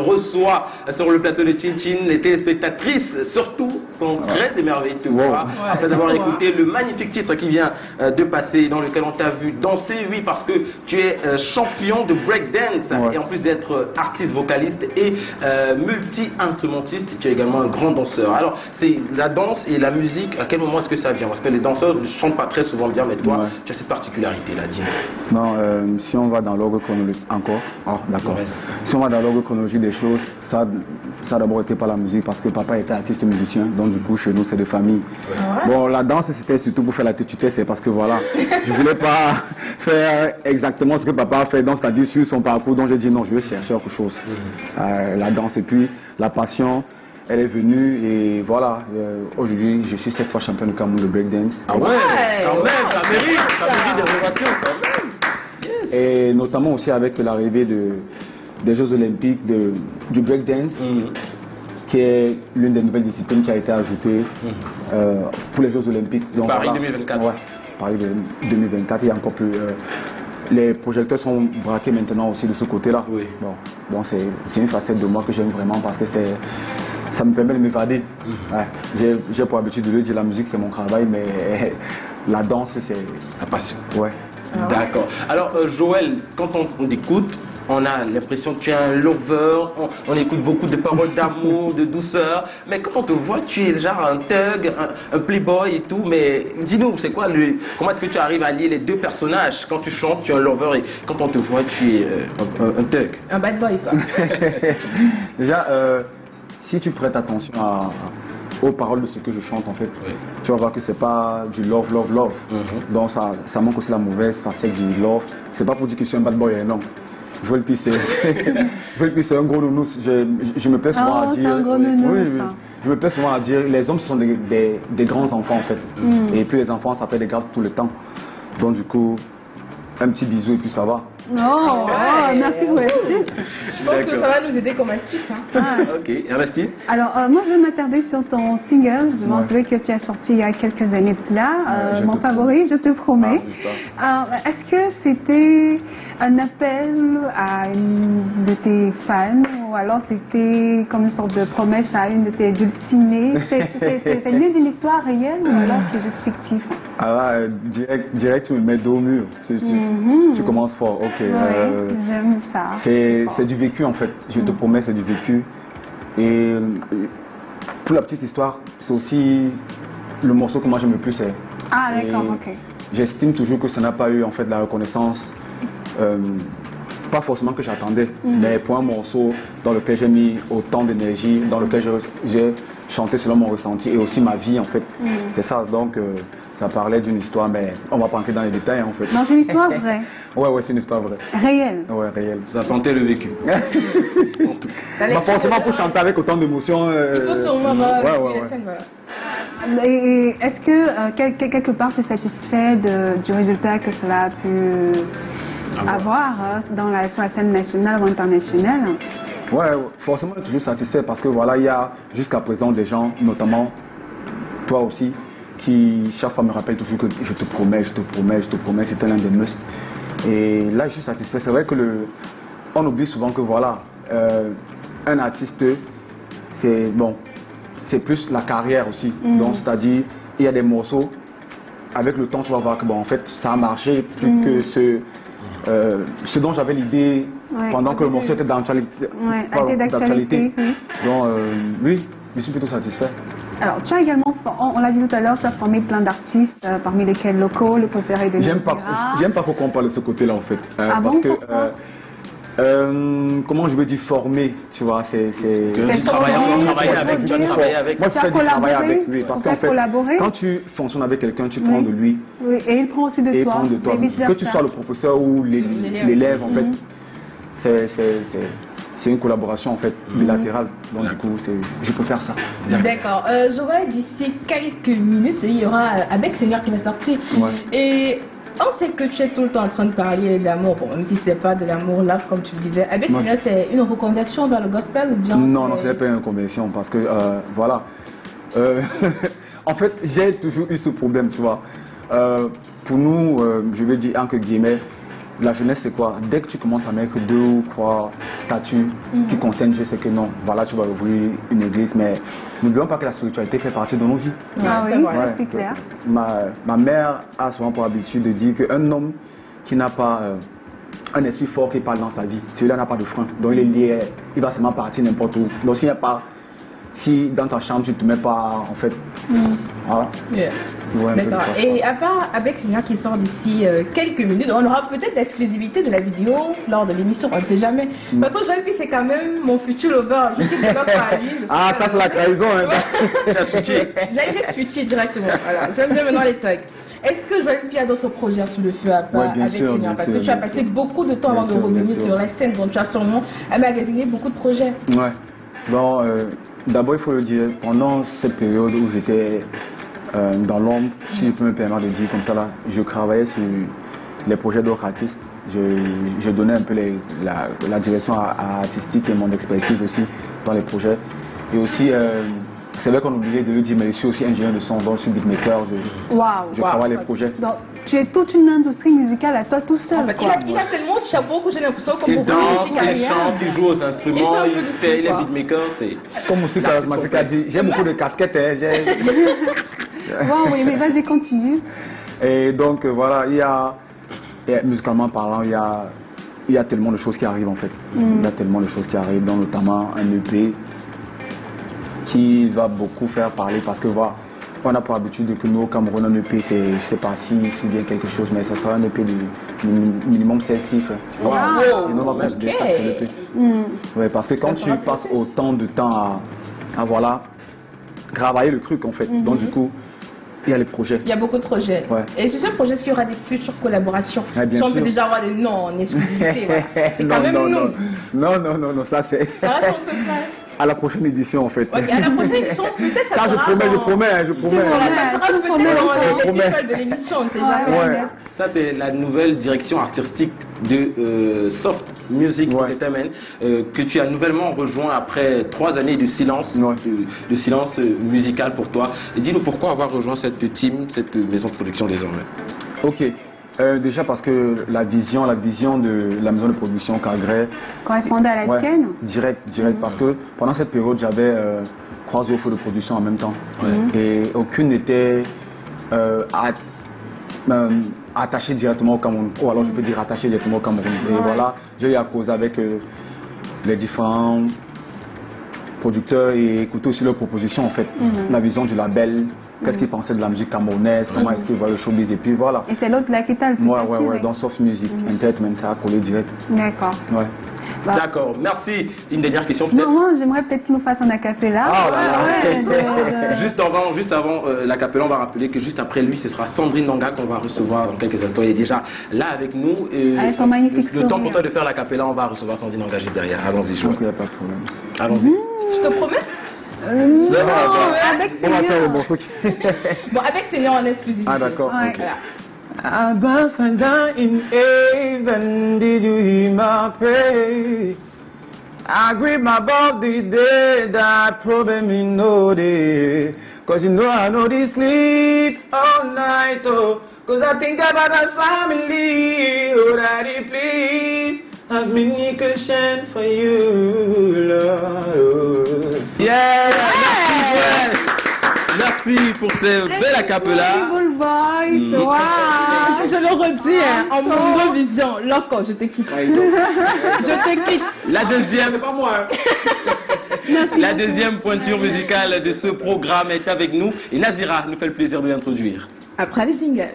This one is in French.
reçoit sur le plateau de Chin Chin. Les téléspectatrices, surtout, sont très émerveillées de te voir. Après avoir écouté le magnifique titre qui vient de passer, dans lequel on t'a vu danser, oui, parce que tu es champion de breakdance. Et en plus d'être artiste, vocaliste et multi-instrumentiste, tu es également un grand danseur. Alors, c'est la danse et la musique, à quel moment est-ce que ça vient? Parce que les danseurs ne chantent pas très souvent bien, mais toi, tu as cette particularité-là, dis-moi. Non, si on va dans l'ordre chronologique, encore, d'accord. Si on va dans l'ordre chronologique des choses, ça a d'abord été par la musique, parce que papa était artiste musicien, donc du coup, chez nous, c'est de famille. Bon, la danse, c'était surtout pour faire la têtue, c'est parce que voilà, je voulais pas faire exactement ce que papa a fait, donc c'est-à-dire sur son parcours, donc j'ai dit non, je vais chercher autre chose. La danse, et puis la passion, elle est venue, et voilà, aujourd'hui, je suis 7 fois champion du Cameroun de breakdance. Ah ouais, quand même, ça mérite des révélations, quand même. Yes. Et notamment aussi avec l'arrivée des Jeux Olympiques du breakdance, qui est l'une des nouvelles disciplines qui a été ajoutée pour les Jeux Olympiques. Donc, Paris voilà. 2024. Ouais, Paris 2024, il y a encore plus. Les projecteurs sont braqués maintenant aussi de ce côté-là. Oui. Bon, donc c'est une facette de moi que j'aime vraiment, parce que ça me permet de m'évader. J'ai pour habitude de le dire, la musique c'est mon travail, mais la danse c'est la passion. Ouais. D'accord. Alors Joël, quand on t'écoute, on a l'impression que tu es un lover, on écoute beaucoup de paroles d'amour, de douceur, mais quand on te voit, tu es genre un thug, un playboy et tout, mais dis-nous, c'est quoi comment est-ce que tu arrives à lier les deux personnages? Quand tu chantes, tu es un lover, et quand on te voit, tu es un thug. Un bad boy, quoi. Déjà, si tu prêtes attention aux paroles de ce que je chante, en fait, tu vas voir que c'est pas du love. Donc ça manque aussi la mauvaise facette du love. C'est pas pour dire que je suis un bad boy, non. Joël P, c'est un gros nounours. Je me plais souvent à dire. Je me plais souvent à dire, les hommes ce sont des grands enfants, en fait. Et puis les enfants, ça fait des gardes tout le temps. Donc du coup, un petit bisou et puis ça va. Merci pour l'astuce. Je pense que ça va nous aider comme astuce. Ok, Ernestine. Alors, moi, je vais m'attarder sur ton single. Je m'en souviens que tu as sorti il y a quelques années de cela. Mon favori, je te promets. Est-ce que c'était un appel à une de tes fans, ou alors c'était comme une sorte de promesse à une de tes dulcinées? C'est mieux d'une histoire réelle, ou alors c'est juste fictif? Alors là, direct, tu me mets dos au mur. Tu commences fort, ok. J'aime ça. C'est du vécu, en fait. Je te promets, c'est du vécu. Et pour la petite histoire, c'est aussi le morceau que moi j'aime le plus. Ah, d'accord, ok. J'estime toujours que ça n'a pas eu, en fait, la reconnaissance, pas forcément que j'attendais, mais pour un morceau dans lequel j'ai mis autant d'énergie, dans lequel j'ai chanté selon mon ressenti et aussi ma vie, en fait. C'est ça, donc ça parlait d'une histoire, mais on va pas entrer dans les détails, en fait. Non, c'est une histoire vraie. Ouais, c'est une histoire vraie. Réelle. Ouais, réelle. Ça sentait le vécu. En tout cas. Forcément, pour chanter avec autant d'émotion. Il faut sûrement avoir la scène, voilà. Et est-ce que quelque part tu es satisfait du résultat que cela a pu avoir sur la scène nationale ou internationale? Ouais, forcément, je suis toujours satisfait, parce que voilà, il y a jusqu'à présent des gens, notamment toi aussi, qui chaque fois me rappellent toujours que je te promets, c'était l'un des must. Et là, je suis satisfait. C'est vrai que on oublie souvent que voilà, un artiste, c'est plus la carrière aussi. Donc, c'est-à-dire, il y a des morceaux, avec le temps, tu vas voir que bon, en fait, ça a marché plus que ce dont j'avais l'idée pendant que le morceau était d'actualité. Donc, oui, je suis plutôt satisfait. Alors, tu as également, on l'a dit tout à l'heure, tu as formé plein d'artistes, parmi lesquels locaux, le préféré de J'aime pas trop qu'on parle de ce côté-là, en fait. Parce que, comment je veux dire former, tu vois, c'est... Tu travailles avec. Moi, je fais du travail avec lui, parce qu'en fait, quand tu fonctionnes avec quelqu'un, tu prends de lui. Oui, et il prend aussi de toi. Que tu sois le professeur ou l'élève, en fait, c'est une collaboration, en fait, bilatérale. Donc, du coup, je peux faire ça. D'accord. Joël, d'ici quelques minutes, il y aura Avec Seigneur qui va sortir. Et on sait que tu es tout le temps en train de parler d'amour, bon, même si ce n'est pas de l'amour là, comme tu le disais. Avec Seigneur, c'est une reconversion vers le gospel ou bien? Non, ce n'est pas une reconversion, parce que, voilà. En fait, j'ai toujours eu ce problème, tu vois. Pour nous, je vais dire entre guillemets, la jeunesse, c'est quoi? Dès que tu commences à mettre 2 ou 3 statuts qui concernent Dieu, c'est que non, voilà, tu vas ouvrir une église, mais n'oublions pas que la spiritualité fait partie de nos vies. Ah oui, c'est clair. Ma mère a souvent pour habitude de dire qu'un homme qui n'a pas un esprit fort qui parle dans sa vie, celui-là n'a pas de frein. Donc il est lié, il va seulement partir n'importe où. Donc s'il n'y a pas, si dans ta chambre tu ne te mets pas, en fait, voilà. Yeah. Ouais, D'accord. Et à part avec Seigneur qui sort d'ici quelques minutes, on aura peut-être l'exclusivité de la vidéo lors de l'émission, on ne sait jamais. De toute façon, Joël, c'est quand même mon futur lover. Je sais que c'est pas à lui. Ah, ça c'est la trahison. Hein. Tu as switché. J'ai switché directement. Voilà. J'aime bien maintenant les tags. Est-ce que Joël Pi a d'autres projets sous le feu à part avec Seigneur? Parce que tu as passé beaucoup de temps avant de revenir sur la scène, donc tu as sûrement magasiné beaucoup de projets. Ouais. Bon, d'abord il faut le dire, pendant cette période où j'étais dans l'ombre, si je peux me permettre de dire comme ça là, je travaillais sur les projets d'autres artistes. Je donnais un peu la direction artistique et mon expertise aussi dans les projets. Et aussi, c'est vrai qu'on oubliait de le dire, mais je suis aussi ingénieur de son, donc je suis beatmaker, je travaille les projets. Donc, tu es toute une industrie musicale à toi tout seul. En fait, il a tellement de chapeaux que j'ai l'impression qu'on Il danse, il chante, il joue aux instruments, il est beatmaker, c'est... Comme aussi Masika a dit, j'ai beaucoup de casquettes. Wow, oui, mais vas-y, continue. Et donc voilà, musicalement parlant, il y a tellement de choses qui arrivent en fait. Il y a tellement de choses qui arrivent, dont notamment un EP qui va beaucoup faire parler parce que voilà, on a pour habitude que nous au Cameroun, un EP c'est, je sais pas, 6 ou bien quelque chose, mais ça sera un EP de minimum 16 titres. Wow. Et nous on va plus de ça sur l'EP. Ouais, parce que quand tu passes autant de temps à voilà, travailler le truc en fait, donc du coup, il y a les projets. Il y a beaucoup de projets. Ouais. Et sur ce projet, est-ce qu'il y aura des futures collaborations? Bien sûr. On sûr. peut déjà avoir des noms en exclusivité. C'est quand même non, ça c'est... Ça reste en secret. À la prochaine édition en fait. Okay, à la prochaine édition, peut-être ça je promets. Ça sera peut-être dans l'épisode de l'émission, on ne sait jamais. Ça c'est la nouvelle direction artistique de Soft Music Entertainment que tu as nouvellement rejoint après 3 années de silence, de silence musical pour toi. Et dis-nous pourquoi avoir rejoint cette team, cette maison de production désormais. Ok. Déjà parce que la vision de la maison de production Cagré correspondait à la tienne. Direct, parce que pendant cette période j'avais 3 offres de production en même temps et aucune n'était attachée directement au Cameroun, ou alors je peux dire attachée directement au Cameroun. Et voilà, j'ai eu à causer avec les différents producteurs et écouter aussi leurs propositions en fait, la vision du label. Qu'est-ce qu'ils pensaient de la musique camerounaise, comment est-ce qu'ils voient le showbiz, et puis voilà. Et c'est l'autre là qui t'a le plus Ouais, dans Soft Music Entertainment, ça a collé direct. D'accord. Ouais. D'accord, merci. Une dernière question peut-être. Non, j'aimerais peut-être qu'il nous fasse un acapella. Juste avant l'acapella, on va rappeler que juste après lui, ce sera Sandrine Nanga qu'on va recevoir dans quelques instants. Elle est déjà là avec nous. Avec son magnifique sourire. Le temps pour toi de faire l'acapella, on va recevoir Sandrine Nanga juste derrière. Allons-y, je crois qu'il n'y a pas de problème. Allons-y. Je te promets. Avec on va faire le morceau Bon, avec Seigneur en exclusivité. Ah d'accord. Above and down in heaven, did you hear my prayer? I grip my body day, that problem in no day. Cause you know I know they sleep all night, oh. Cause I think about my family, oh daddy please. I've many questions for you, Lord. Yeah! Merci pour ce bel acapella. Je le redis, en mon vision. Loco, je te quitte. Je te quitte. La deuxième, c'est pas moi. La deuxième pointure musicale de ce programme est avec nous. Et Nazira nous fait le plaisir de l'introduire. Après les jingles.